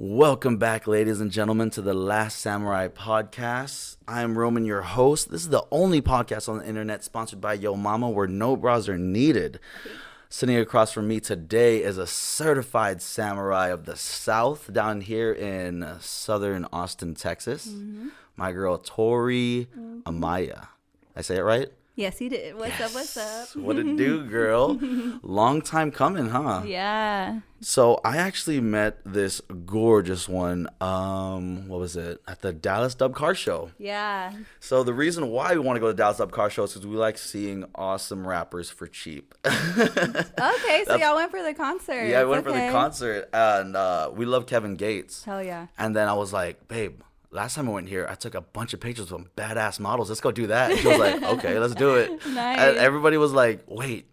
Welcome back, ladies and gentlemen, to the Last Samurai podcast. I'm Roman, your host. This is the only podcast on the internet sponsored by Yo Mama where no bras are needed. Sitting across from me today is a certified samurai of the South down here in southern Austin, Texas. My girl, Tori Amaya. I say it right? Yes, you did. What's up? What it do, girl? Long time coming, huh? Yeah. So I actually met this gorgeous one, what was it? At the Dallas Dub Car Show. Yeah. So the reason why we want to go to Dallas Dub Car Show is because we like seeing awesome rappers for cheap. Okay, so y'all went for the concert. Yeah, we went for the concert, and we love Kevin Gates. Hell yeah. And then I was like, babe, last time I went here, I took a bunch of pictures with some badass models. Let's go do that. And she was like, okay, let's do it. Nice. And everybody was like, wait,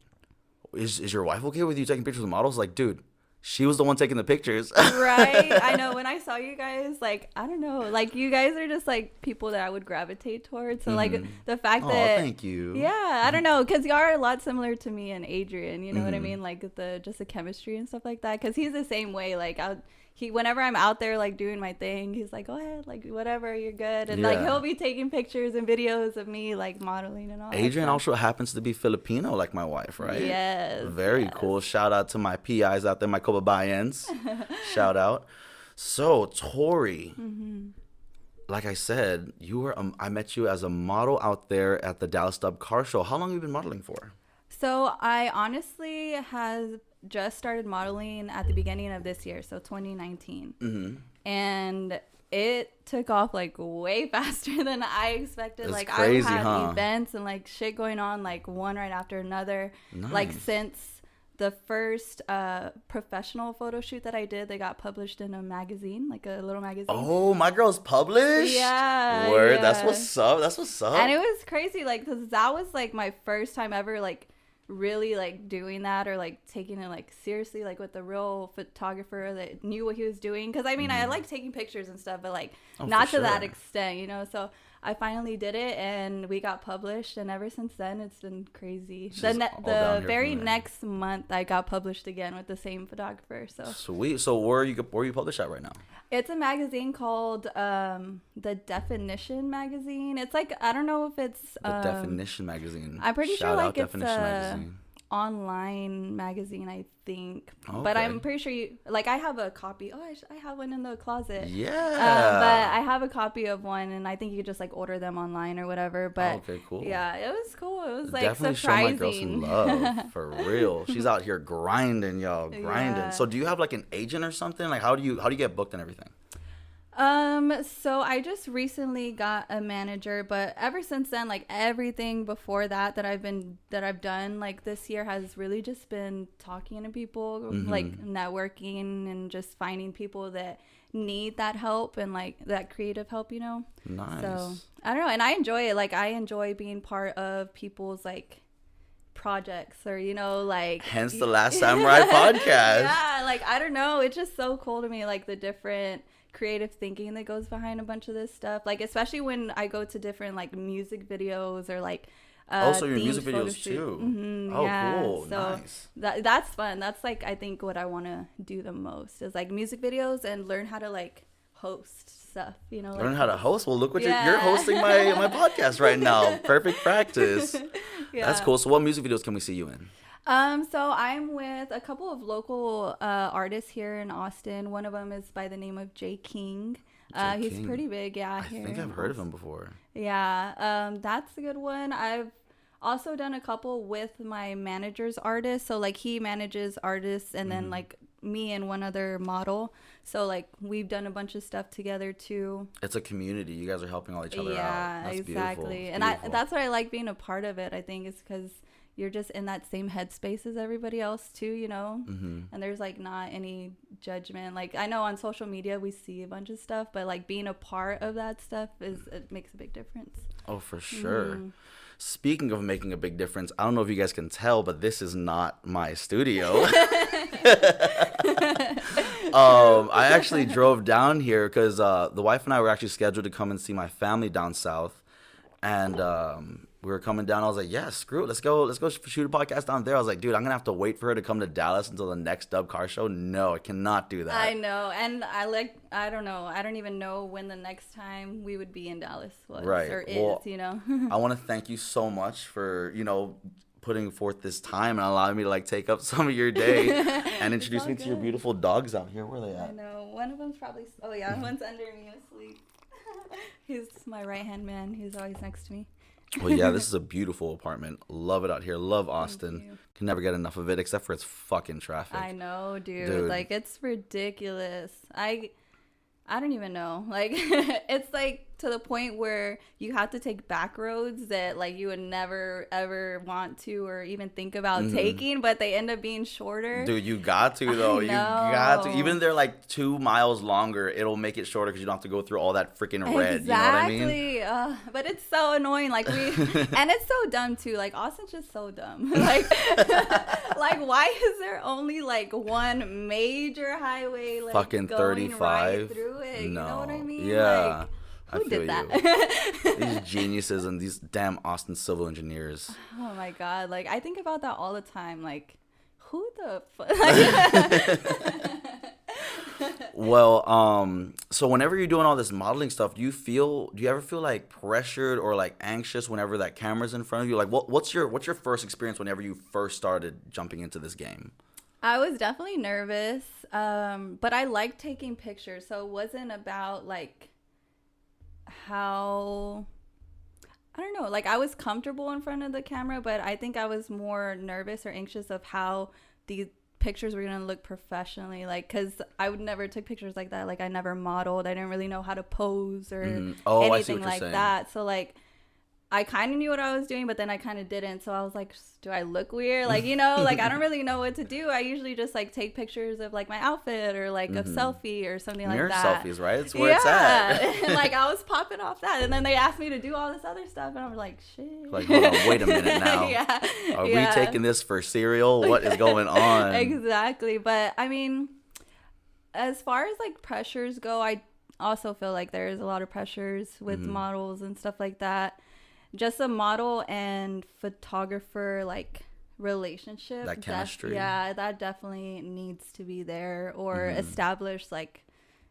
is your wife okay with you taking pictures with models? Like, dude, she was the one taking the pictures. Right. I know. When I saw you guys, like, I don't know. Like, you guys are just, like, people that I would gravitate towards. So, like, the fact that... thank you. Yeah. I don't know. Because you are a lot similar to me and Adrian. You know what I mean? Like, just the chemistry and stuff like that. Because he's the same way. Like, whenever I'm out there, like, doing my thing, he's like, go ahead, like, whatever, you're good. And, like, he'll be taking pictures and videos of me, like, modeling and all Adrian also happens to be Filipino, like my wife, right? Yes. Very cool. Shout out to my PIs out there, my Cobabayans. Shout out. So, Tori, like I said, I met you as a model out there at the Dallas Dub Car Show. How long have you been modeling for? So, I honestly has just started modeling at the beginning of this year, so 2019, and it took off like way faster than I expected. It's like crazy, I had huh? events and like shit going on, like one right after another. Nice. Like since the first professional photo shoot that I did, they got published in a magazine, like a little magazine. Oh, my girl's published? Yeah. Word, yeah. that's what's up. That's what's up. And it was crazy, like, because that was like my first time ever, like, really like doing that or like taking it like seriously, like with a real photographer that knew what he was doing. Because I mean, I like taking pictures and stuff, but like not to that extent, you know. So I finally did it and we got published, and ever since then it's been crazy. The very next month I got published again with the same photographer. So sweet. So where are you published at right now? It's a magazine called The Definition magazine. It's like, I don't know if it's The Definition magazine. I'm pretty sure like it's magazine. Online magazine, I think. Okay. But I'm pretty sure I have a copy. Oh, I have one in the closet. Yeah. But I have a copy of one, and I think you could just like order them online or whatever. But okay, cool. Yeah, it was cool. It was like definitely surprising. show my girl some love, for real. She's out here grinding, y'all, grinding. Yeah. So do you have like an agent or something? Like how do you get booked and everything? So I just recently got a manager, but ever since then, like everything before that I've done like this year has really just been talking to people, like networking and just finding people that need that help and like that creative help, you know? Nice. So I don't know. And I enjoy it. Like I enjoy being part of people's like projects, or you know, like hence the Last Samurai podcast. Yeah, like I don't know, it's just so cool to me, like the different creative thinking that goes behind a bunch of this stuff, like especially when I go to different like music videos or like so your music videos too. Yeah. Cool. So nice. That's fun. That's like I think what I want to do the most is like music videos and learn how to like host stuff, you know, learn how to host. Well, look what you're hosting my podcast right now. Perfect practice. Yeah. That's cool. So what music videos can we see you in? So I'm with a couple of local artists here in Austin. One of them is by the name of Jay King. He's pretty big, yeah. I think I've heard of him before. Yeah, that's a good one. I've also done a couple with my manager's artist. So like he manages artists and then like me and one other model. So like we've done a bunch of stuff together too. It's a community. You guys are helping all each other out. Yeah, That's exactly. And that's why I like being a part of it, I think, is because you're just in that same headspace as everybody else too, you know? And there's like not any judgment. Like I know on social media we see a bunch of stuff, but like being a part of that stuff it makes a big difference. Oh, for sure. Speaking of making a big difference, I don't know if you guys can tell, but this is not my studio. I actually drove down here because the wife and I were actually scheduled to come and see my family down south. And we were coming down. I was like, yeah, screw it. Let's go shoot a podcast down there. I was like, dude, I'm going to have to wait for her to come to Dallas until the next Dub Car Show. No, I cannot do that. I know. And I don't know. I don't even know when the next time we would be in Dallas was or is, you know. I want to thank you so much for, you know, putting forth this time and allowing me to like take up some of your day and introduce me to your beautiful dogs out here. Where are they at? I know. One of them's probably, one's under me asleep. He's my right-hand man. He's always next to me. Well, yeah, this is a beautiful apartment. Love it out here. Love Austin. Can never get enough of it, except for its fucking traffic. I know, dude. Like, it's ridiculous. I don't even know. Like, it's like to the point where you have to take back roads that like you would never ever want to or even think about taking, but they end up being shorter. Dude, you got to though. You got to. Even if they're like 2 miles longer, it'll make it shorter because you don't have to go through all that freaking red. Exactly. You know what I mean? But it's so annoying. Like and it's so dumb too. Like Austin's just so dumb. Like, like why is there only like one major highway like fucking going 35 right through it? No. You know what I mean? Yeah. Like, I who feel did that? These geniuses and these damn Austin civil engineers. Oh my god! Like I think about that all the time. Like, who the fuck? Well, so whenever you're doing all this modeling stuff, do you ever feel like pressured or like anxious whenever that camera's in front of you? Like, what's your first experience whenever you first started jumping into this game? I was definitely nervous, but I liked taking pictures, so it wasn't about like how, I don't know, like I was comfortable in front of the camera, but I think I was more nervous or anxious of how these pictures were gonna look professionally, like because I would never took pictures like that. Like I never modeled. I didn't really know how to pose or anything like that. So like I kind of knew what I was doing, but then I kind of didn't. So I was like, do I look weird? Like, you know, like I don't really know what to do. I usually just like take pictures of like my outfit or like a selfie or something Mirror like that. Selfies, right? It's where it's at. And like I was popping off that. And then they asked me to do all this other stuff. And I was like, shit. Like, hold on, wait a minute now. Are we taking this for cereal? What is going on? Exactly. But I mean, as far as like pressures go, I also feel like there is a lot of pressures with models and stuff like that. Just a model and photographer like relationship, that chemistry, that definitely needs to be there or established like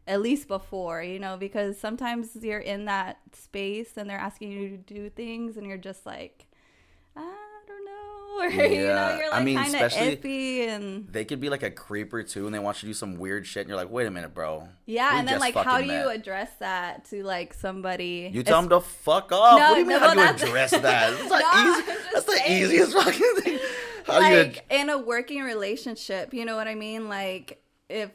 at least before, you know, because sometimes you're in that space and they're asking you to do things and you're just like, I don't know, or you know, you're like kind of iffy, and they could be like a creeper too, and they want you to do some weird shit, and you're like, wait a minute, bro. Yeah, and then like, how do you address that to like somebody? You tell them to fuck off. What do you mean how do you address that? It's like easy. That's the easiest fucking thing. How like in a working relationship, you know what I mean? Like if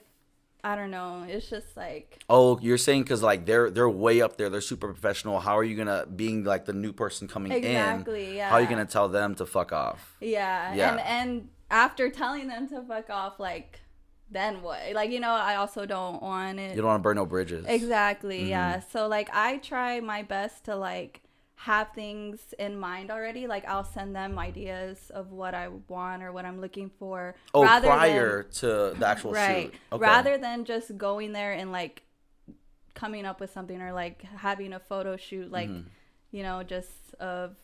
I don't know, it's just like. Oh, you're saying because like they're way up there, they're super professional. How are you gonna, being like the new person coming in? Exactly. Yeah. How are you gonna tell them to fuck off? Yeah. And after telling them to fuck off, like, then what? Like, you know, I also don't want it. You don't want to burn no bridges. Exactly. Yeah. So like I try my best to like have things in mind already. Like I'll send them ideas of what I want or what I'm looking for. Oh, prior to the actual shoot. Okay. Rather than just going there and like coming up with something or like having a photo shoot, like, you know, just of,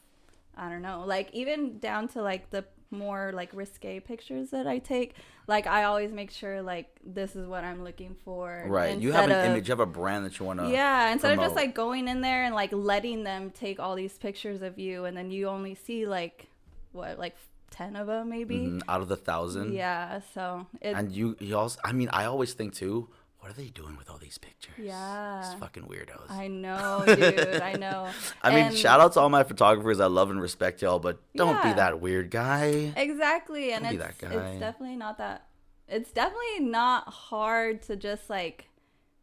I don't know, like even down to like the more like risque pictures that I take, like I always make sure like this is what I'm looking for. Right. You have an image, you have a brand that you want to instead promote. of just like going in there and like letting them take all these pictures of you and then you only see like what, like 10 of them maybe out of the 1,000. Yeah. So and you also, I mean, I always think too, what are they doing with all these pictures? Yeah. These fucking weirdos. I know, dude. I know. I mean, shout out to all my photographers. I love and respect y'all, but don't be that weird guy. Exactly. And don't be that guy. It's definitely not that. It's definitely not hard to just like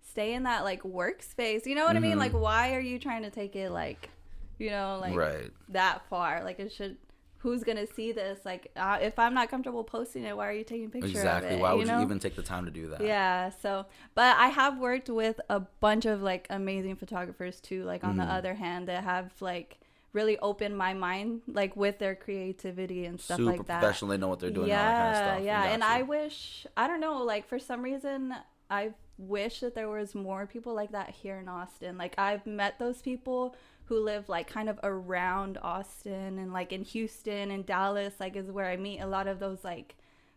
stay in that like workspace. You know what I mean? Like, why are you trying to take it like, you know, like that far? Like, it should. Who's gonna see this? Like, if I'm not comfortable posting it, why are you taking pictures of it? Exactly. Why would you even take the time to do that? Yeah. So, but I have worked with a bunch of like amazing photographers too. Like on the other hand, that have like really opened my mind, like with their creativity and stuff like that. Super professional. They know what they're doing. Yeah. All that kind of stuff. Yeah. And I wish, I don't know, like for some reason, I wish that there was more people like that here in Austin. Like I've met those people who live like kind of around Austin and like in Houston and Dallas, like is where I meet a lot of those like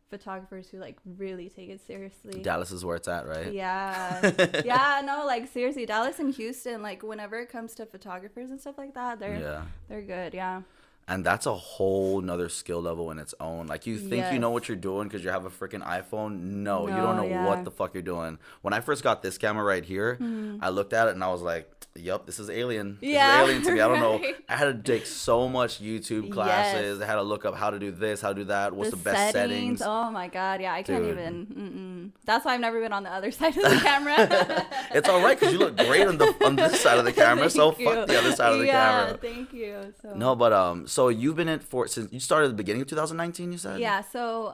photographers who like really take it seriously. Dallas is where it's at, right? Yeah. Yeah, no, like seriously, Dallas and Houston, like whenever it comes to photographers and stuff like that, they're good. Yeah. And that's a whole nother skill level in its own. Like, you think you know Yes. what you're doing because you have a freaking iPhone. No, you No, don't know yeah. what the fuck you're doing. When I first got this camera right here, I looked at it and I was like, yup, this is alien. This Yeah, is alien to me. I don't know. right. I had to take so much YouTube classes. Yes. I had to look up how to do this, how to do that, what's the best settings. Oh my God. Yeah, I can't Dude. even. That's why I've never been on the other side of the camera. It's all right because you look great on this side of the camera, so Thank you. fuck the other side of the camera. Yeah, thank you. So. No, but so you've been in for since you started at the beginning of 2019, you said? Yeah, so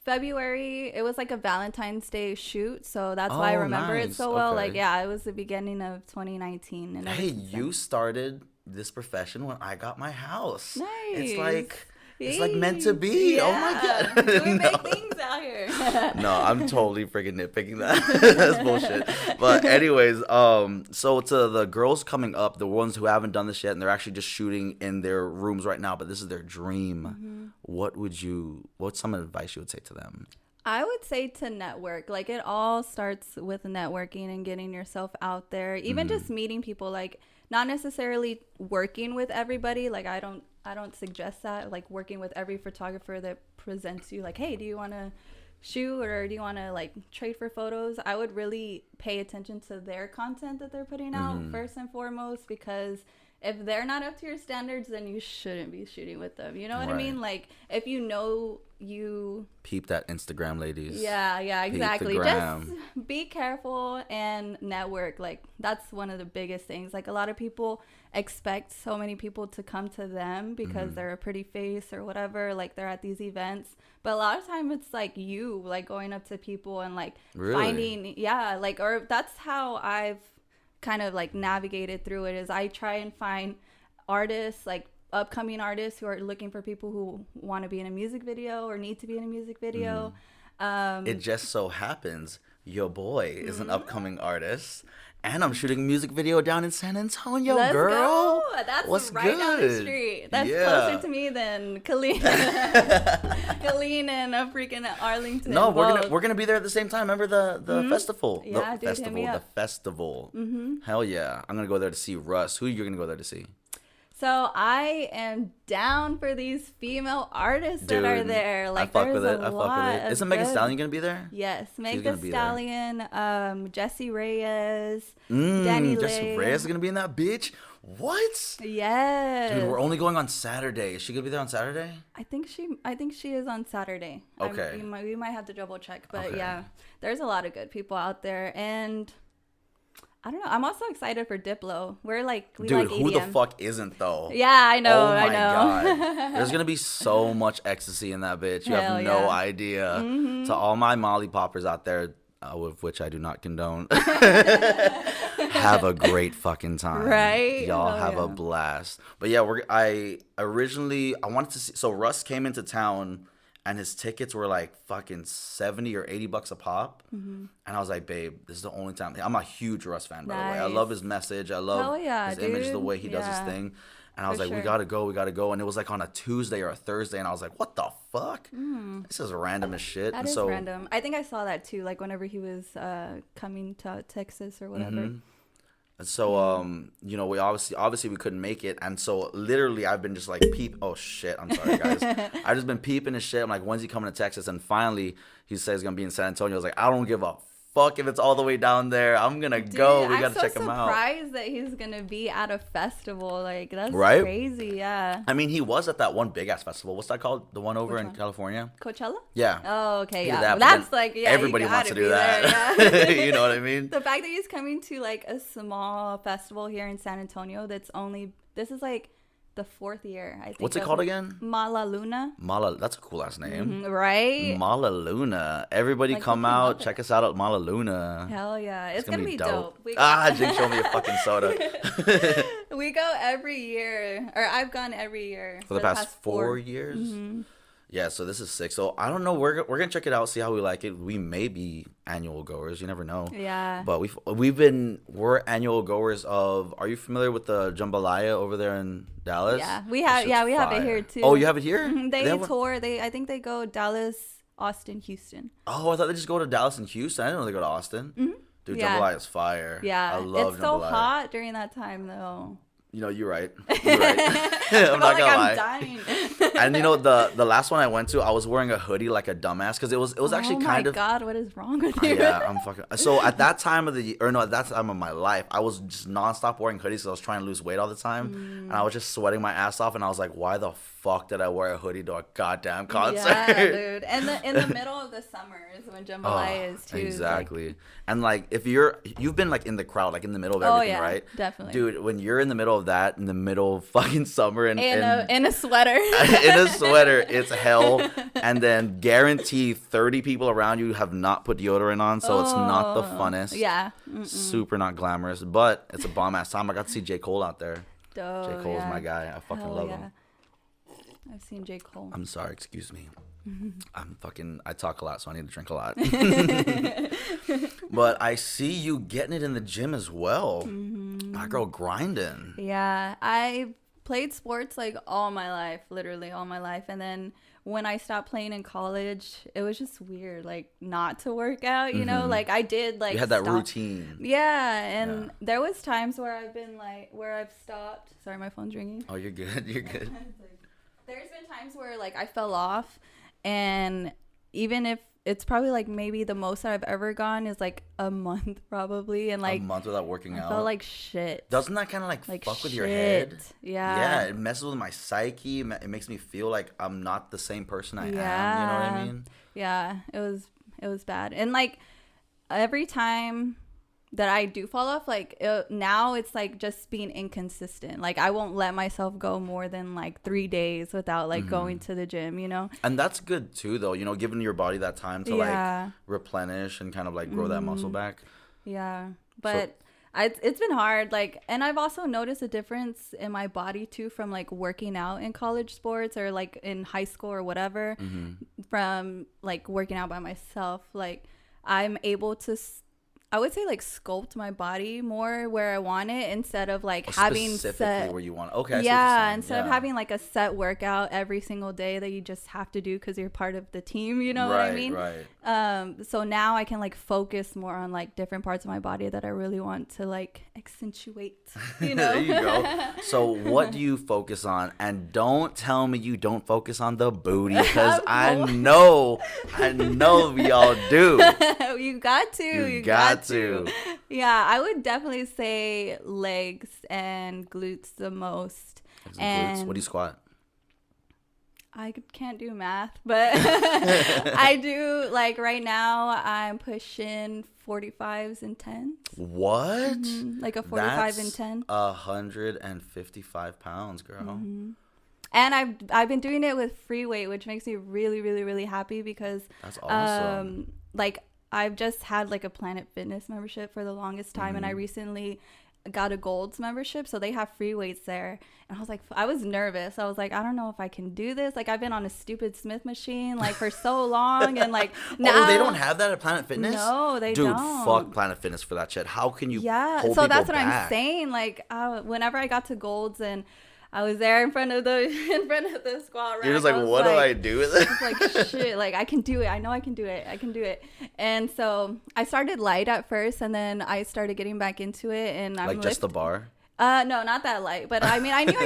February, it was like a Valentine's Day shoot, so that's why I Oh, remember it nice. so well. Okay. Like, yeah, it was the beginning of 2019. And ever Hey, since you then. started this profession when I got my house. It's Nice. like meant to be. Oh my Yeah. god. Doing No. big things out here. No, I'm totally freaking nitpicking that. That's bullshit. But anyways, so to the girls coming up, the ones who haven't done this yet, and they're actually just shooting in their rooms right now, but this is their dream. What's some advice you would say to them? I would say to network. Like, it all starts with networking and getting yourself out there. Even just meeting people, like not necessarily working with everybody. Like, I don't suggest that, like working with every photographer that presents you like, hey, do you want to shoot or do you want to like trade for photos? I would really pay attention to their content that they're putting out first and foremost, because if they're not up to your standards, then you shouldn't be shooting with them. You know what I Right. mean? Like, if you know you... Peep that Instagram, ladies. Yeah, Peep the exactly. gram. Just be careful and network. Like, that's one of the biggest things. Like, a lot of people expect so many people to come to them because they're a pretty face or whatever. Like, they're at these events. But a lot of time it's like you, like, going up to people and, like, Really? finding... Yeah, like, or that's how I've kind of, like, navigated through it, is I try and find artists, like, upcoming artists who are looking for people who want to be in a music video or need to be in a music video. It just so happens your boy is an upcoming artist, and I'm shooting a music video down in San Antonio, Let's girl. go. That's What's right down the good? street. That's Yeah. closer to me than Colleen. Colleen and freaking Arlington. No, both. we're gonna be there at the same time. Remember the festival? Yeah, the dude, hit festival. me The up. festival. Hell yeah! I'm gonna go there to see Russ. Who are you gonna go there to see? So I am down for these female artists that are Dude, there. Like, I fuck there's with it. a I lot fuck with it. of Isn't Megan good- Stallion gonna be there? Yes, gonna Meg be Thee there. Stallion, Jesse Reyes, Danny Jesse Lay. Reyes is gonna be in that bitch. What? Yes. Dude, we're only going on Saturday. Is she gonna be there on Saturday? I think she is on Saturday. Okay. We might have to double check, but Okay. yeah, there's a lot of good people out there, and I don't know. I'm also excited for Diplo. We Dude, like who the EDM. fuck isn't though? Yeah, I know. Oh my I know. god. There's gonna be so much ecstasy in that bitch. You Hell have no yeah. idea. To all my Molly poppers out there, with which I do not condone. Have a great fucking time. Right? Y'all Hell have a yeah. blast. But yeah, I wanted to see, so Russ came into town and his tickets were like fucking $70 or $80 a pop. And I was like, babe, this is the only time. I'm a huge Russ fan, by the way. I Nice. love his message. I love Hell yeah, his image, the dude. way he does his Yeah. thing. And I was For like, we sure. gotta go. And it was like on a Tuesday or a Thursday. And I was like, what the fuck? This is random as shit. That and is so, random. I think I saw that too. Like whenever he was coming to Texas or whatever. And so, you know, we obviously we couldn't make it. And so literally I've been just like oh shit, I'm sorry guys. I've just been peeping his shit. I'm like, when's he coming to Texas? And finally he says he's gonna be in San Antonio. I was like, I don't give a fuck if it's all the way down there. I'm gonna go. We gotta check him out. I'm so surprised that he's gonna be at a festival. Like, that's Right? crazy. Yeah. I mean, he was at that one big ass festival. What's that called? The one over Which in one? California? Coachella? Yeah. Oh, okay. He did Yeah. that, but That's then like, yeah. everybody you wants to gotta do be that. there, yeah. You know what I mean? The fact that he's coming to like a small festival here in San Antonio this is like the 4th year, I think. What's it of called again? Mala Luna. That's a cool ass name. Right? Mala Luna. Everybody Like, come who came out. up with Check us out at Mala Luna. Hell yeah. It's gonna be dope. Jake showed me a fucking soda. We go every year, or I've gone every year For the past 4 years? Yeah, so this is sick. So I don't know. We're gonna check it out, see how we like it. We may be annual goers. You never know. Yeah. But we're annual goers of. Are you familiar with the jambalaya over there in Dallas? Yeah, we have it here too. Oh, you have it here? They tour. I think they go Dallas, Austin, Houston. Oh, I thought they just go to Dallas and Houston. I didn't know they go to Austin. Mm-hmm. Dude, Yeah. jambalaya is fire. Yeah, I love it's jambalaya. so hot during that time though. You know, you're right. You're right. I'm not gonna lie. I'm dying. And you know, the last one I went to, I was wearing a hoodie like a dumbass because it was actually kind of. Oh my God, what is wrong with you? Yeah, I'm fucking. So at that time of at that time of my life, I was just nonstop wearing hoodies because I was trying to lose weight all the time, and I was just sweating my ass off, and I was like, why the fuck did I wear a hoodie to a goddamn concert? Yeah, dude. And in the middle of the summer is when jambalaya is too. Exactly. Like, and like if you've been like in the crowd, like in the middle of everything, right? Definitely. Dude, when you're in the middle of that, in the middle of fucking summer, and in a sweater. in a sweater, it's hell. And then guarantee 30 people around you have not put deodorant on, so it's not the funnest. Yeah. Super not glamorous, but it's a bomb ass time. I got to see J. Cole out there. Oh, J. Cole's my guy. I fucking love him. I've seen J. Cole. I'm sorry, excuse me. I talk a lot, so I need to drink a lot. But I see you getting it in the gym as well. My girl grinding. Yeah, I played sports like all my life, literally all my life. And then when I stopped playing in college, it was just weird, like not to work out, you know? Like I did like you had that routine. Yeah, and there was times where I've stopped. Sorry, my phone's ringing. Oh, you're good. You're good. There's been times where like I fell off, and even if it's probably like maybe the most that I've ever gone is like a month probably, and like a month without working out. I felt like shit. Doesn't that kind of like fuck with your head? Yeah. Yeah, it messes with my psyche. It makes me feel like I'm not the same person I am. You know what I mean? Yeah, it was bad, and like every time that I do fall off, like now it's like just being inconsistent. Like I won't let myself go more than like 3 days without like going to the gym, you know? And that's good too, though, you know, giving your body that time to like replenish and kind of like grow that muscle back. Yeah. But it's been hard. Like, and I've also noticed a difference in my body too from like working out in college sports or like in high school or whatever from like working out by myself. Like I'm able to I would say like sculpt my body more where I want it instead of like having specifically where you want. Okay. Yeah, instead of having like a set workout every single day that you just have to do because you're part of the team. You know what I mean? Right. So now I can like focus more on like different parts of my body that I really want to like accentuate. You know? There you go. So what do you focus on? And don't tell me you don't focus on the booty because I know we all do. You got to. You got to. Yeah, I would definitely say legs and glutes the most. And what do you squat? I can't do math, but I do like right now I'm pushing 45s and 10s. What? Like a 45 and 10. 155 pounds, girl. And I've been doing it with free weight, which makes me really, really, really happy because that's awesome. Like I've just had like a Planet Fitness membership for the longest time, and I recently got a Gold's membership, so they have free weights there. And I was like, I was nervous. I was like, I don't know if I can do this. Like I've been on a stupid Smith machine like for so long, and like now they don't have that at Planet Fitness. No, they don't. Dude, fuck Planet Fitness for that shit. How can you? Yeah, so that's what I'm saying. Like whenever I got to Gold's and I was there in front of the squat rack. You're just like, what do I do with it? Like, shit, like I can do it. I know I can do it. I can do it. And so I started light at first, and then I started getting back into it. And I'm like just the bar. No, not that light. But I mean, I knew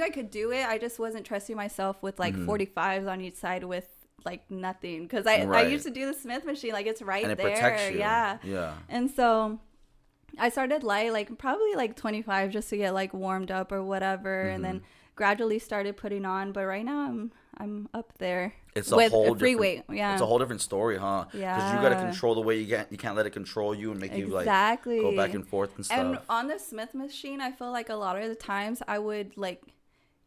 I could do it. I just wasn't trusting myself with like 45s on each side with like nothing, because I used to do the Smith machine. Like it's right and it there. Protects you. Yeah. And so I started light, like probably like 25 just to get like warmed up or whatever, and then gradually started putting on. But right now I'm up there. It's a whole free weight. Yeah, it's a whole different story, huh? Yeah, because you got to control the way you can't let it control you and make you like go back and forth and stuff. And on the Smith machine, I feel like a lot of the times I would like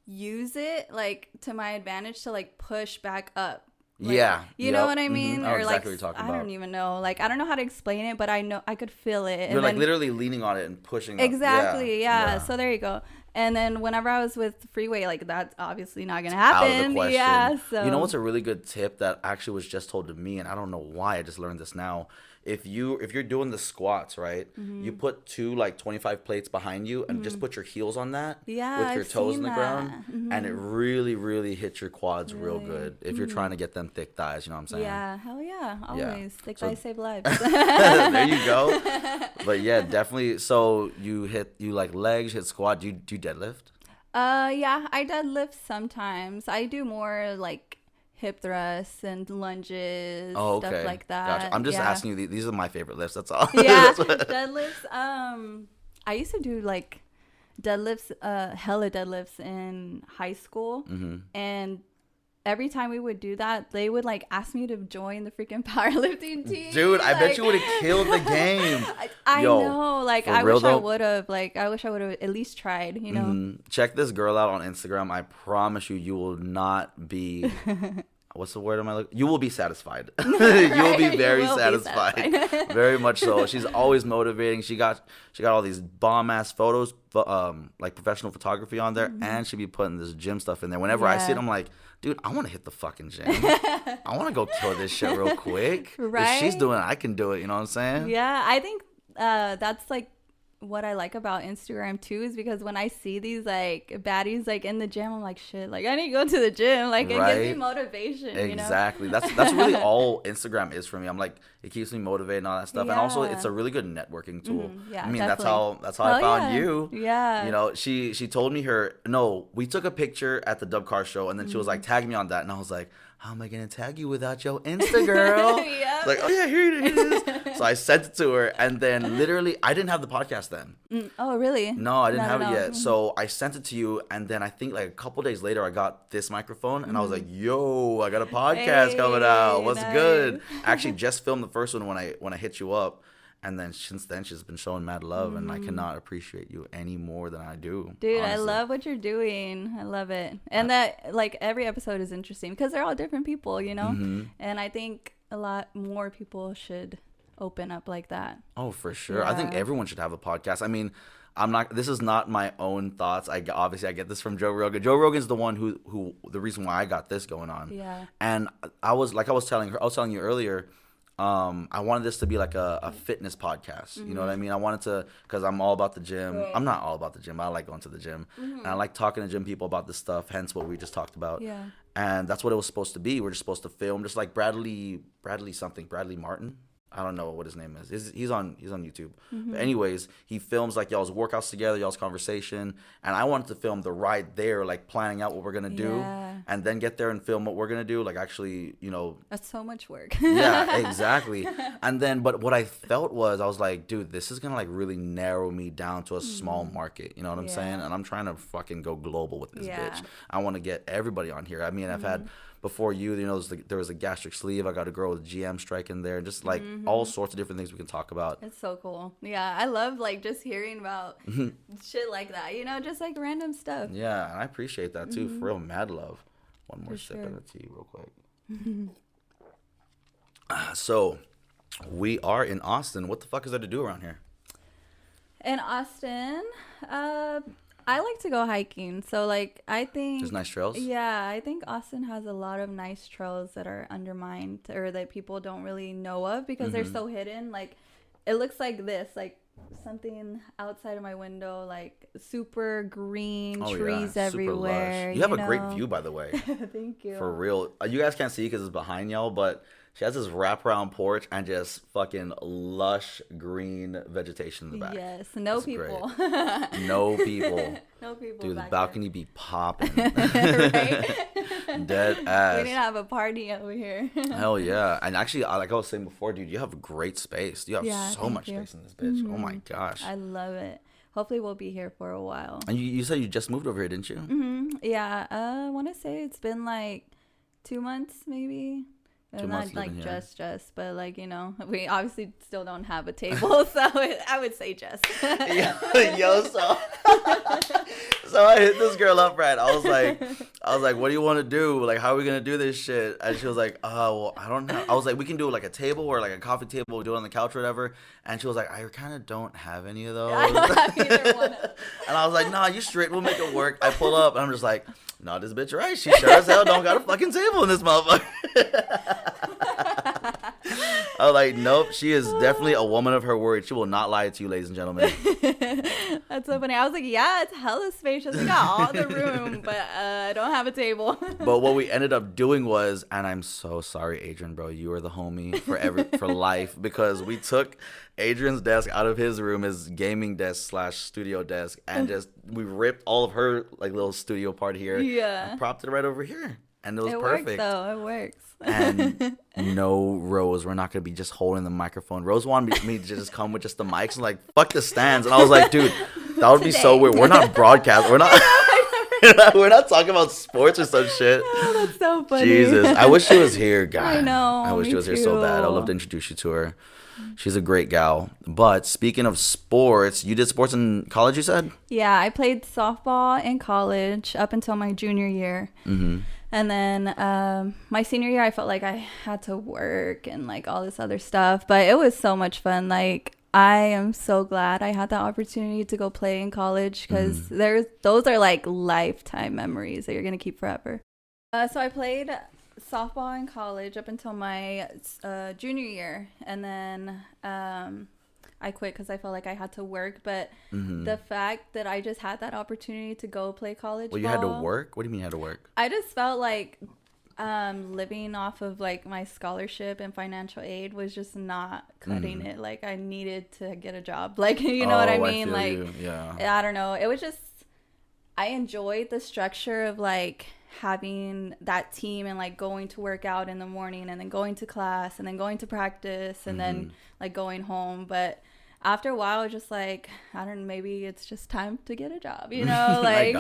use it like to my advantage to like push back up. Like, you know what I mean? I know or exactly like, what you're talking I about. don't even know. Like, I don't know how to explain it, but I know I could feel it. You're like literally leaning on it and pushing. Exactly. Up. Yeah. So there you go. And then whenever I was with Freeway, like that's obviously not gonna happen. Out of the question. Yeah. So you know what's a really good tip that actually was just told to me, and I don't know why I just learned this now. If you're doing the squats, right, you put 2 like 25 plates behind you and just put your heels on that with your toes in the ground, and it really, really hits your quads real good if you're trying to get them thick thighs. You know what I'm saying? Yeah, hell yeah, always thick thighs save lives. There you go. But yeah, definitely. So you like legs, hit squat. Do you deadlift? Yeah, I deadlift sometimes. I do more like hip thrusts and lunges, stuff like that. Gotcha. I'm just asking you. These are my favorite lifts. That's all. Yeah, deadlifts. I used to do like deadlifts, hella deadlifts in high school, and every time we would do that, they would like ask me to join the freaking powerlifting team. Dude, I bet you would have killed the game. I know. Like, I wish I would have. Like, I wish I would have at least tried, you know? Check this girl out on Instagram. I promise you will not be... What's the word am I looking? You will be satisfied. You will be very satisfied. Very much so. She's always motivating. She got all these bomb ass photos, like professional photography on there, and she be putting this gym stuff in there. Whenever I see it, I'm like, dude, I want to hit the fucking gym. I want to go kill this shit real quick. Right? If she's doing it, I can do it. You know what I'm saying? Yeah, I think that's like what I like about Instagram too, is because when I see these like baddies like in the gym, I'm like, shit, like I need to go to the gym. Like, it gives me motivation. Exactly. You know? That's really all Instagram is for me. I'm like, it keeps me motivated and all that stuff. And also it's a really good networking tool. Yeah, I mean, definitely. that's how I found you. Yeah. You know, she told me we took a picture at the Dub Car show, and then she was like, tag me on that, and I was like, how am I gonna tag you without your Insta, girl? Yep. Like, oh yeah, here it is. So I sent it to her, and then literally I didn't have the podcast then. Oh really? No, I didn't have it yet. So I sent it to you, and then I think like a couple days later I got this microphone, and I was like, yo, I got a podcast coming out. What's good? I actually just filmed the first one when I hit you up. And then since then, she's been showing mad love, and I cannot appreciate you any more than I do. Dude, honestly. I love what you're doing. I love it. And that, like, every episode is interesting because they're all different people, you know? And I think a lot more people should open up like that. Oh, for sure. Yeah. I think everyone should have a podcast. I mean, this is not my own thoughts. Obviously I get this from Joe Rogan. Joe Rogan's the one who the reason why I got this going on. Yeah. And I was telling you earlier, I wanted this to be like a fitness podcast. You know what I mean? I wanted to, because I'm all about the gym. Right. I'm not all about the gym. I like going to the gym. And I like talking to gym people about this stuff, hence what we just talked about. Yeah. And that's what it was supposed to be. We're just supposed to film, just like Bradley Martin. I don't know what his name is. He's on YouTube. But anyways, he films like y'all's workouts together, y'all's conversation. And I wanted to film the ride there, like planning out what we're going to do. And then get there and film what we're going to do. Like actually, you know. That's so much work. Yeah, exactly. And then, but what I felt was, I was like, dude, this is going to like really narrow me down to a small market. You know what I'm saying? And I'm trying to fucking go global with this bitch. I want to get everybody on here. I mean, I've had... Before you know, there was a gastric sleeve. I got a girl with GM strike in there. Just like all sorts of different things we can talk about. It's so cool. Yeah, I love like just hearing about shit like that. You know, just like random stuff. Yeah, and I appreciate that too. For real, mad love. One more sip of the tea real quick. So, we are in Austin. What the fuck is there to do around here? In Austin, I like to go hiking. So, like, I think... There's nice trails? Yeah, I think Austin has a lot of nice trails that are undermined or that people don't really know of because they're so hidden. Like, it looks like this, like, something outside of my window, like, super green trees everywhere. Lush. You have a great view, by the way. Thank you. For real. You guys can't see because it's behind y'all, but... She has this wraparound porch and just fucking lush green vegetation in the back. Yes, no people. No people. No people. Dude, the balcony be popping. Right? Dead ass. We need to have a party over here. Hell yeah. And actually, like I was saying before, dude, you have great space. You have so much space in this bitch. Oh my gosh. I love it. Hopefully we'll be here for a while. And you said you just moved over here, didn't you? Yeah. I want to say it's been like 2 months maybe. Not like just, but like, you know, we obviously still don't have a table, so I would say just. Yo, So I hit this girl up, right? I was like, what do you want to do? Like, how are we gonna do this shit? And she was like, well, I don't know. I was like, we can do like a table or like a coffee table. We'll do it on the couch or whatever. And she was like, I kind of don't have any of those. I don't have either one. And I was like, nah, you straight. We'll make it work. I pull up and I'm just like, no, this bitch right. She sure as hell don't got a fucking table in this motherfucker. I was like, nope, she is definitely a woman of her word. She will not lie to you, ladies and gentlemen. That's so funny. I was like, yeah, it's hella spacious. We got all the room, but I don't have a table. But what we ended up doing was, and I'm so sorry, Adrian, bro, you are the homie for life, because we took Adrian's desk out of his room, his gaming desk / studio desk, and just we ripped all of her like little studio part here, and propped it right over here, and it was perfect. Works, though. It works. And no, Rose, we're not gonna be just holding the microphone. Rose wanted me to just come with just the mics and like fuck the stands, and I was like, dude, that would be so weird. We're not broadcast. We're not. We're not talking about sports or some shit. Oh, that's so funny. Jesus, I wish she was here, God. I know. I wish she was too. here so bad. I'd love to introduce you to her. She's a great gal. But speaking of sports, you did sports in college, you said? Yeah, I played softball in college up until my junior year. Mm-hmm. And then my senior year, I felt like I had to work and like all this other stuff. But it was so much fun. Like, I am so glad I had the opportunity to go play in college, because those are like lifetime memories that you're going to keep forever. So I played softball in college up until my junior year. And then I quit because I felt like I had to work. But the fact that I just had that opportunity to go play college you had to work? What do you mean you had to work? I just felt like living off of like my scholarship and financial aid was just not cutting it. Like, I needed to get a job. Like, you know what I mean? I like, you. Yeah. I don't know. It was just, I enjoyed the structure of like having that team and like going to work out in the morning and then going to class and then going to practice and then like going home. But after a while, just like, I don't know, maybe it's just time to get a job, you know, like,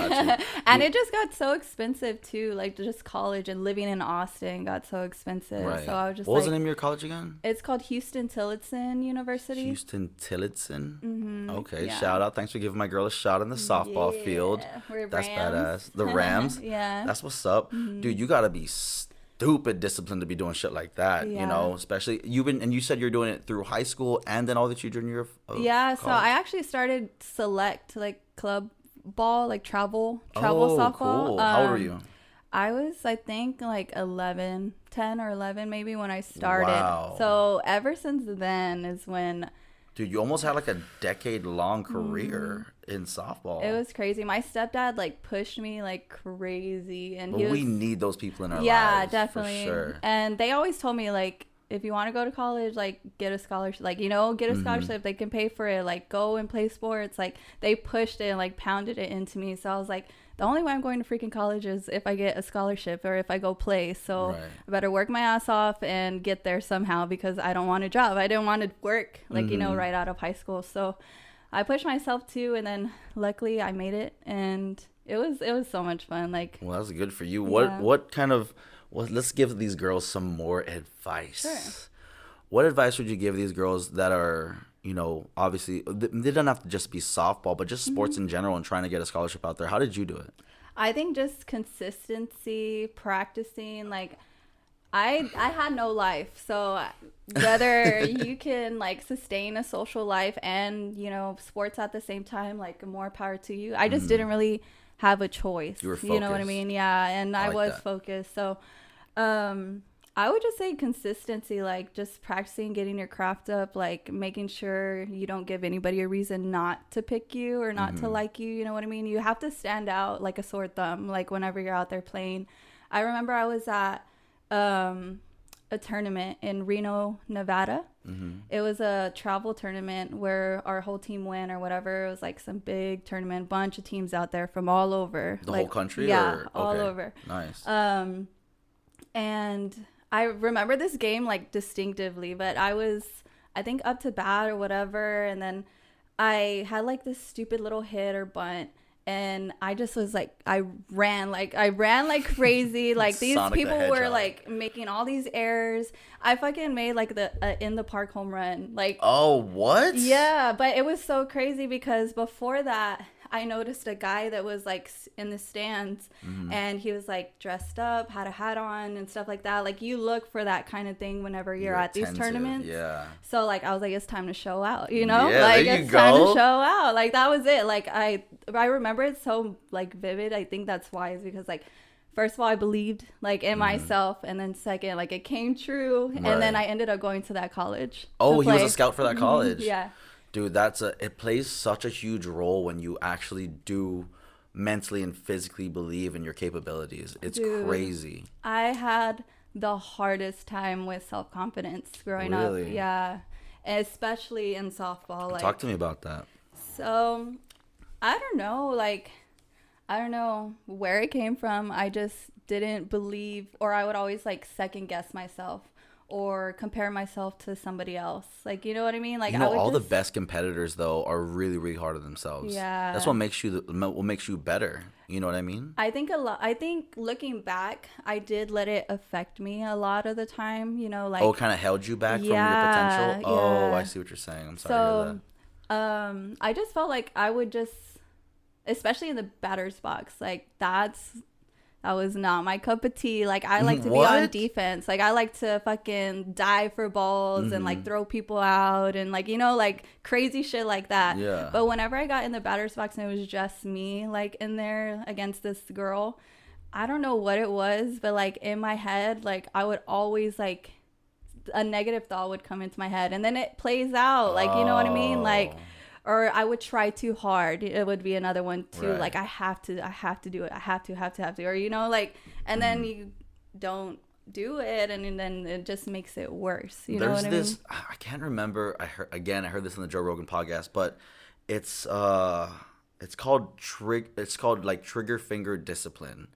and it just got so expensive too. Like, just college and living in Austin got so expensive. Right. So I was just what was the name of your college again? It's called Houston-Tillotson University. Houston-Tillotson? Mm-hmm. Okay, yeah. Shout out. Thanks for giving my girl a shot in the softball field. That's badass. The Rams? Yeah. That's what's up. Dude, you gotta be stupid discipline to be doing shit like that, you know, especially you said you're doing it through high school and then all the junior year of college. So I actually started select like club ball, like travel softball. Cool. How old were you? I was, I think, like 10 or 11 maybe when I started. Wow. So ever since then is when... Dude, you almost had like a decade-long career in softball. It was crazy. My stepdad like pushed me like crazy, and we need those people in our lives. Yeah, definitely. For sure. And they always told me like, if you want to go to college, like get a scholarship, like, you know, get a scholarship. They can pay for it. Like, go and play sports. Like, they pushed it and like pounded it into me. So I was like, the only way I'm going to freaking college is if I get a scholarship or if I go play. So I better work my ass off and get there somehow, because I don't want a job. I didn't want to work like, you know, right out of high school. So I pushed myself too. And then luckily I made it, and it was so much fun. Like, well, that's good for you. What kind of, let's give these girls some more advice. Sure. What advice would you give these girls that are, you know, obviously they don't have to just be softball, but just sports in general and trying to get a scholarship out there? How did you do it? I think just consistency, practicing. Like, I had no life, so whether you can like sustain a social life and, you know, sports at the same time, like, more power to you. I just didn't really have a choice. You were focused. You know what I mean? Yeah, and I was focused. So I would just say consistency, like just practicing, getting your craft up, like making sure you don't give anybody a reason not to pick you or not to like you. You know what I mean? You have to stand out like a sore thumb, like whenever you're out there playing. I remember I was at a tournament in Reno, Nevada. It was a travel tournament where our whole team went or whatever. It was like some big tournament, bunch of teams out there from all over. The whole country? Yeah, all over. Nice. And I remember this game like distinctively, but I think up to bat or whatever, and then I had like this stupid little hit or bunt, and I just was like, I ran like crazy. Like, these Sonic people the were Hedgehog. like making all these errors. I fucking made like the in the park home run. Like, oh, what? yeah, but it was so crazy because before that, I noticed a guy that was like in the stands, and he was like dressed up, had a hat on and stuff like that. Like you look for that kind of thing whenever you're at these tournaments. Yeah. So like I was like, it's time to show out, you know? Yeah, like there you it's time to go. show out. Like that was it. Like I remember it so like vivid. I think that's why, is because like, first of all, I believed like in myself, and then second, like it came true, and then I ended up going to that college. Oh, he was a scout for that college. Yeah. Dude, it plays such a huge role when you actually do mentally and physically believe in your capabilities. It's crazy. I had the hardest time with self-confidence growing up. Yeah. Especially in softball. Like, talk to me about that. So, I don't know where it came from. I just didn't believe, or I would always like second guess myself or compare myself to somebody else. Like, you know what I mean? Like, all the best competitors though are really, really hard on themselves. Yeah. That's what makes you better. You know what I mean? I think looking back, I did let it affect me a lot of the time, you know, like. Oh, it kind of held you back from your potential? Oh, I see what you're saying. I'm sorry to hear that. I just felt like I would just, especially in the batter's box, like that was not my cup of tea. Like I like to be on defense. Like I like to fucking dive for balls and like throw people out and like, you know, like crazy shit like that. Yeah. But whenever I got in the batter's box and it was just me like in there against this girl, I don't know what it was, but like in my head, like I would always like a negative thought would come into my head and then it plays out. Like, you know what I mean? Like, or I would try too hard. It would be another one too. Right. Like I have to do it. I have to. Or, you know, like, and then you don't do it. And then it just makes it worse. You know what I mean? I can't remember. I heard this on the Joe Rogan podcast, but it's called like trigger finger discipline.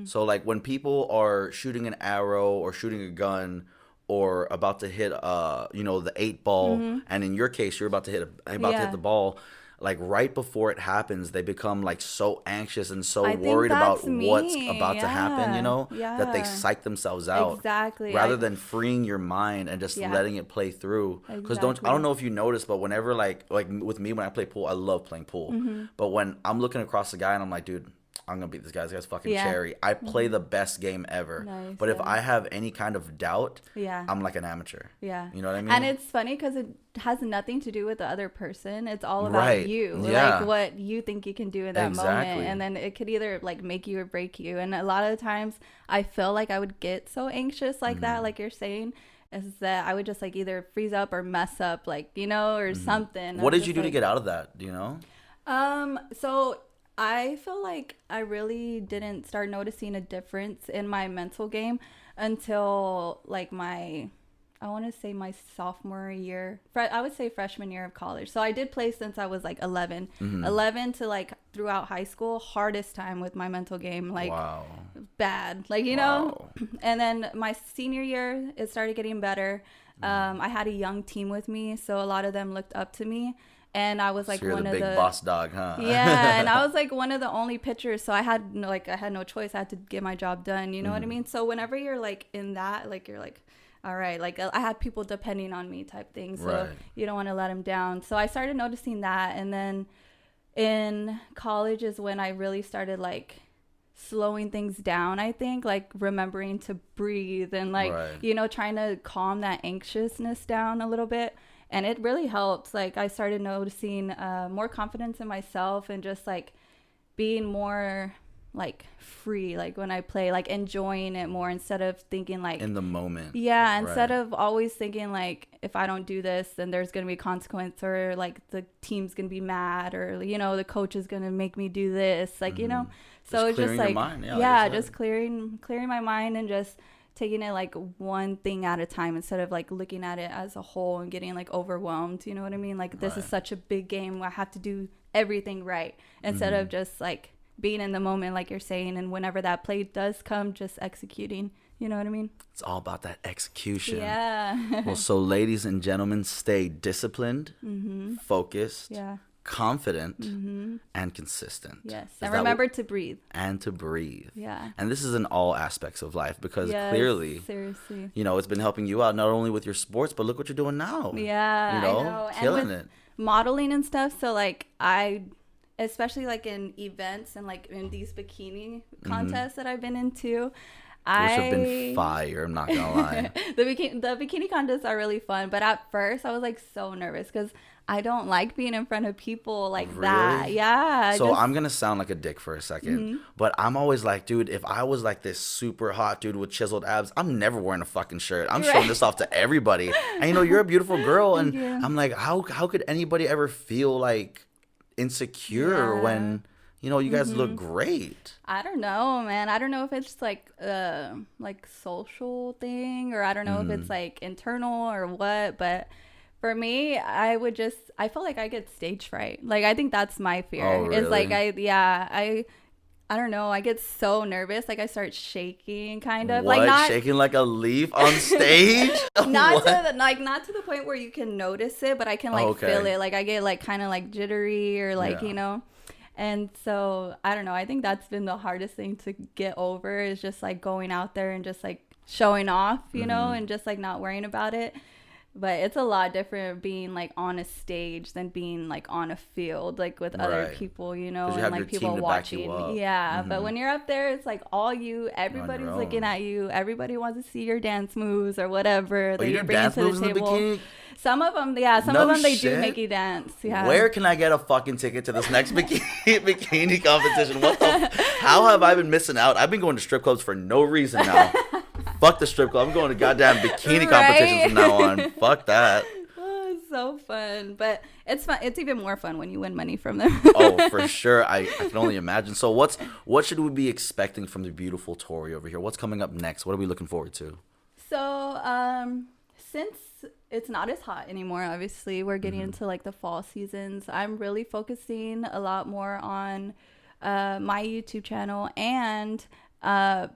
So like when people are shooting an arrow or shooting a gun or about to hit the 8 ball, and in your case you're about to hit the ball, like right before it happens they become like so anxious and so worried about what's about to happen, you know, that they psych themselves out. Exactly. Rather than freeing your mind and just letting it play through. Because I don't know if you noticed, but whenever like with me when I play pool, I love playing pool. But when I'm looking across the guy and I'm like, dude, I'm gonna beat this guy. This guy's fucking cherry. I play the best game ever. Nice, but if I have any kind of doubt, I'm like an amateur. Yeah. You know what I mean? And it's funny because it has nothing to do with the other person. It's all about you. Like what you think you can do in that moment. And then it could either like make you or break you. And a lot of the times I feel like I would get so anxious like that, like you're saying, is that I would just like either freeze up or mess up, like, you know, or something. What did you do to get out of that? Do you know? So I feel like I really didn't start noticing a difference in my mental game until like my sophomore year. I would say freshman year of college. So I did play since I was like 11. 11 to like throughout high school, hardest time with my mental game. Like bad. Like, you know? And then my senior year, it started getting better. I had a young team with me, so a lot of them looked up to me. And I was like one of the big boss dog, huh? Yeah, and I was like one of the only pitchers, so I had no choice. I had to get my job done. You know what I mean? So whenever you're like in that, like you're like, all right, like I had people depending on me type thing, so you don't want to let them down. So I started noticing that, and then in college is when I really started like slowing things down. I think like remembering to breathe and like you know, trying to calm that anxiousness down a little bit. And it really helped. Like I started noticing more confidence in myself and just like being more like free, like when I play, like enjoying it more instead of thinking like in the moment. Yeah, instead of always thinking like if I don't do this then there's gonna be a consequence, or like the team's gonna be mad, or you know the coach is gonna make me do this, like you know. So it's just like just clearing my mind and just taking it like one thing at a time instead of like looking at it as a whole and getting like overwhelmed. You know what I mean? Like this is such a big game where I have to do everything right instead of just like being in the moment, like you're saying. And whenever that play does come, just executing. You know what I mean? It's all about that execution. Yeah. Well, so ladies and gentlemen, stay disciplined, focused, confident, and consistent. Yes. And remember to breathe. And to breathe. Yeah. And this is in all aspects of life, because clearly, seriously, you know, it's been helping you out not only with your sports, but look what you're doing now. Yeah. You know, I know. killing it. Modeling and stuff. So like especially like in events and like in these bikini contests that I've been into. Which have been fire, I'm not gonna lie. The bikini contests are really fun, but at first I was like so nervous because I don't like being in front of people like that. Yeah. So I'm gonna sound like a dick for a second, but I'm always like, dude, if I was like this super hot dude with chiseled abs, I'm never wearing a fucking shirt. I'm showing this off to everybody. And you know, you're a beautiful girl, and I'm like, how could anybody ever feel like insecure when, you know, you guys look great? I don't know, man. I don't know if it's like social thing, or I don't know if it's like internal or what, but for me, I felt like I get stage fright. Like, I think that's my fear. Oh, really? It's like I don't know. I get so nervous. Like, I start shaking, kind of. What? Like, not shaking like a leaf on stage? not to the point where you can notice it, but I can like feel it. Like, I get like kind of like jittery or like you know. And so I don't know. I think that's been the hardest thing to get over, is just like going out there and just like showing off, you know, and just like not worrying about it. But it's a lot different being like on a stage than being like on a field, like with other people, you know, and like people watching. Yeah. But when you're up there, it's like all you, everybody's looking at you. Everybody wants to see your dance moves or whatever that you're bringing to the table. Some of them, some of them, they do make you dance. Yeah. Where can I get a fucking ticket to this next bikini competition? How have I been missing out? I've been going to strip clubs for no reason now. Fuck the strip club. I'm going to goddamn bikini competitions from now on. Fuck that. Oh, it's so fun. But it's fun. It's even more fun when you win money from them. Oh, for sure. I can only imagine. So what should we be expecting from the beautiful Tori over here? What's coming up next? What are we looking forward to? So, since it's not as hot anymore, obviously, we're getting into like the fall seasons. I'm really focusing a lot more on my YouTube channel and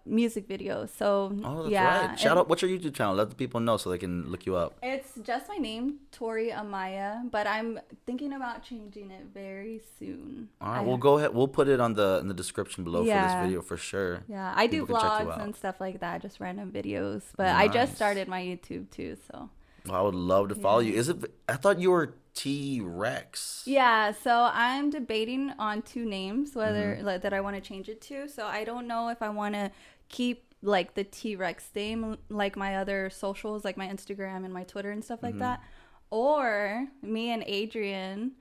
music videos. So that's right. Shout out, what's your YouTube channel? Let the people know so they can look you up. It's just my name, Tori Amaya, but I'm thinking about changing it very soon. All right, we'll go ahead. We'll put it in the description below for this video for sure. Yeah, I do vlogs and stuff like that, just random videos. But I just started my YouTube too, so. Well, I would love to follow you. I thought you were T-Rex. Yeah, so I'm debating on two names whether that I want to change it to. So I don't know if I want to keep like the T-Rex name, like my other socials, like my Instagram and my Twitter and stuff like that, or me and Adrian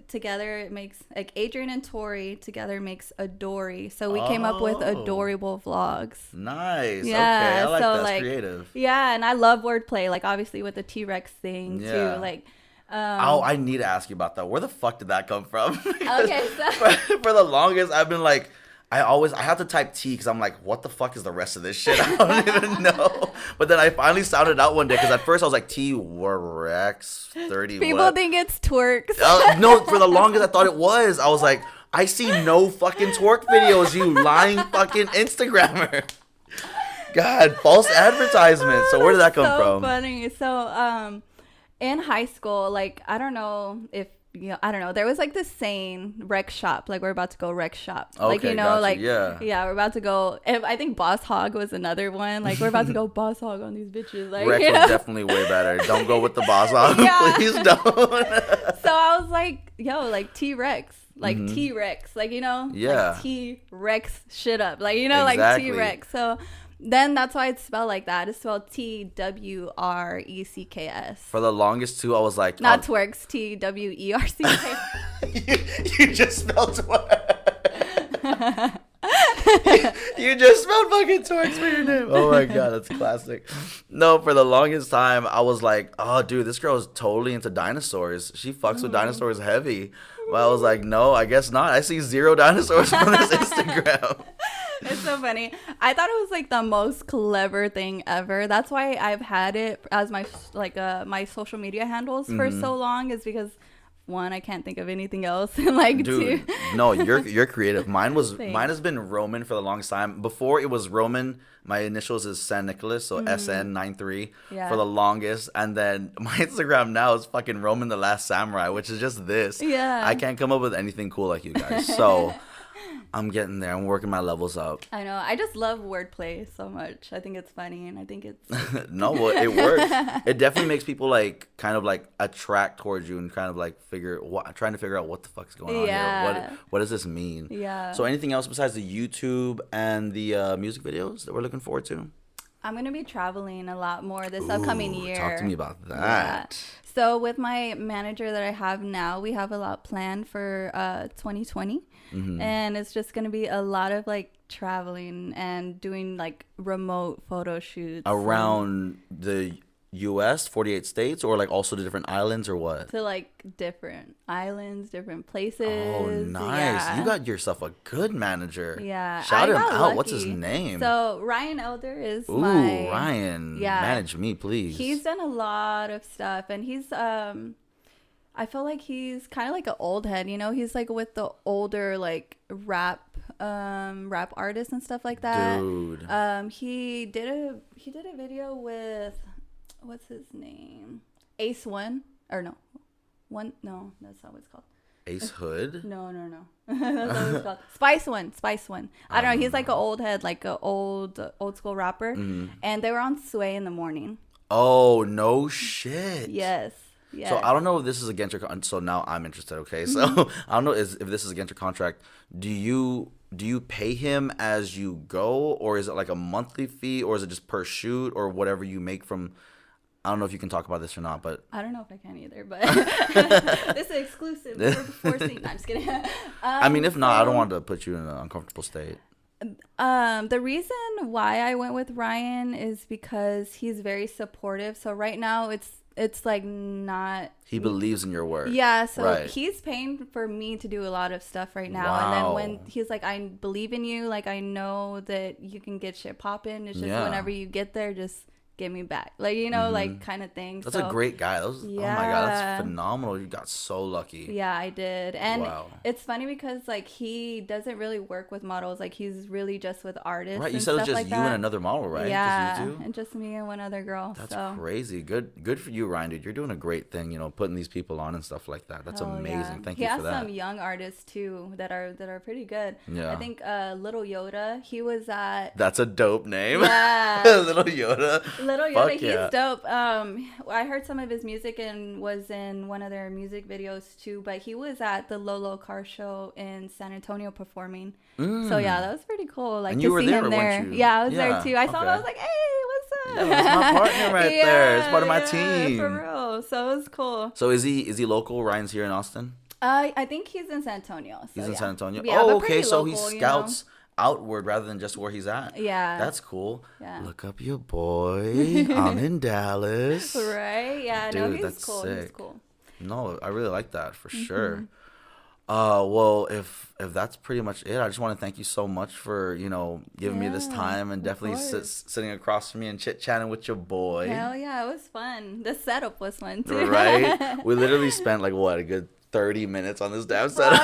together, it makes like Adrian and Tori together makes Adory. So we came up with Adorable Vlogs. Nice. Yeah, okay. I like that's creative. Yeah, and I love wordplay, like obviously with the T-Rex thing too. Like I need to ask you about that. Where the fuck did that come from? Okay, so for the longest I've been like, I have to type T because I'm like, what the fuck is the rest of this shit? I don't even know. But then I finally sounded out one day because at first I was like T-Rex 30. People think it's twerks. No, for the longest I thought it was. I was like, I see no fucking twerk videos, you lying fucking Instagrammer. God, false advertisement. So where did that come from? So funny. So in high school, like I don't know, there was like this saying, wreck shop, like we're about to go wreck shop. Okay, like, you know, gotcha. like, yeah, we're about to go. I think Boss Hog was another one. Like, we're about to go Boss Hog on these bitches. Like, wreck was definitely way better. Don't go with the Boss Hog. Please don't. So I was like, yo, like T-Rex. Like T-Rex. Like, you know? Yeah. Like T-Rex shit up. Like, you know, exactly. Like T-Rex. So then that's why it's spelled like that. It's spelled T-W-R-E-C-K-S. For the longest too, I was like, not twerks, T-W-E-R-C-K. you just spelled twerk. You just spelled fucking twerks for your name. Oh my god, that's classic. No, for the longest time, I was like, oh dude, this girl is totally into dinosaurs. She fucks with dinosaurs heavy. But I was like, no, I guess not. I see 0 dinosaurs on this Instagram. It's so funny. I thought it was like the most clever thing ever. That's why I've had it as my my social media handles for so long, is because one, I can't think of anything else. And like, dude, two, no, you're creative. Mine has been Roman for the longest time. Before it was Roman, my initials is San Nicolas, so SN93 for the longest. And then my Instagram now is fucking Roman the Last Samurai, which is just this. Yeah. I can't come up with anything cool like you guys. So I'm getting there. I'm working my levels up. I know. I just love wordplay so much. I think it's funny, and I think it's No, well, it works. It definitely makes people like kind of like attract towards you and kind of like trying to figure out what the fuck's going on here. What does this mean? Yeah. So anything else besides the YouTube and the music videos that we're looking forward to? I'm gonna be traveling a lot more this upcoming year. Talk to me about that. Yeah. So with my manager that I have now, we have a lot planned for 2020. And it's just going to be a lot of like traveling and doing like remote photo shoots. Around the U.S., 48 states, or like also the different islands or what? To like different islands, different places. Oh, nice. Yeah. You got yourself a good manager. Yeah. Shout him out. Lucky. What's his name? So Ryan Elder is Ryan. Yeah. Manage me, please. He's done a lot of stuff, and he's I feel like he's kind of like an old head, you know? He's like with the older like rap artists and stuff like that. Dude. He did a video with, what's his name? Ace One or no. No, that's not what it's called. Ace Hood? No. That's not what it's called. Spice One. I don't know. He's like an old head, like an old school rapper. And they were on Sway in the morning. Oh, no shit. Yes. Yes. So I don't know if this is against your so now I'm interested. Okay, so I don't know if this is against your contract. Do you pay him as you go, or is it like a monthly fee, or is it just per shoot, or whatever you make from? I don't know if you can talk about this or not, but I don't know if I can either. But this is exclusive for scene. No, I'm just kidding. I mean, if not, I don't want to put you in an uncomfortable state. The reason why I went with Ryan is because he's very supportive. So right now it's like not. He believes in your work. Yeah, so right. He's paying for me to do a lot of stuff right now. Wow. And then when he's like, I believe in you, like I know that you can get shit popping. It's just whenever you get there, just get me back, like, you know, like kind of thing. That's a great guy. Oh my god, that's phenomenal. You got so lucky. Yeah, I did. And it's funny because like he doesn't really work with models, like he's really just with artists. Right, you said it was just like you and another model, right? Yeah, just you two? and just me and one other girl. That's crazy. Good for you, Ryan, dude. You're doing a great thing, you know, putting these people on and stuff like that. That's amazing. Thank you for that. He has some young artists too that are pretty good. Yeah, I think Little Yoda, he was at. That's a dope name. Yeah. Little Yoda. He's dope. I heard some of his music and was in one of their music videos too, but he was at the Lolo Car Show in San Antonio performing. So yeah, that was pretty cool. Like, and to you were see there, him there. weren't you? Yeah, I was there too. I saw him, I was like, hey, what's up? Yeah, that's my partner right there. It's part of my team. For real. So it was cool. So is he local? Ryan's here in Austin? I think he's in San Antonio. So he's in San Antonio? Yeah, oh, okay. So local, he scouts outward rather than just where he's at. Yeah, that's cool. Yeah. Look up your boy. I'm in Dallas. Right? Yeah. Dude, no, he's that's cool. Sick. He's cool. No, I really like that for sure. Well, if that's pretty much it, I just want to thank you so much for, you know, giving me this time and definitely sitting across from me and chit-chatting with your boy. Hell yeah, it was fun. The setup was fun too. Right? We literally spent like what, a good 30 minutes on this damn setup.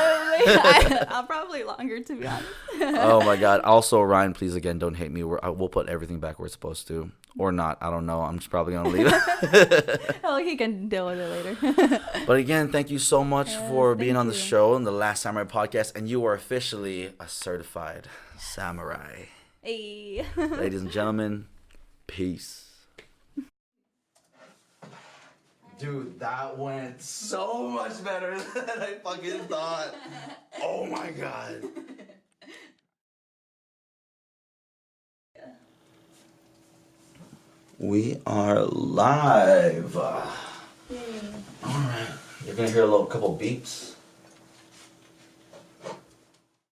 I'll probably longer, to be honest. Oh my god. Also, Ryan, please again, don't hate me. We'll put everything back where it's supposed to, or not. I don't know. I'm just probably gonna leave it. Oh, he can deal with it later. But again, thank you so much for being on the show and the Last Samurai podcast, and you are officially a certified samurai. Hey. Ladies and gentlemen, peace. Dude, that went so much better than I fucking thought. Oh my god. We are live. All right. You're going to hear a couple beeps.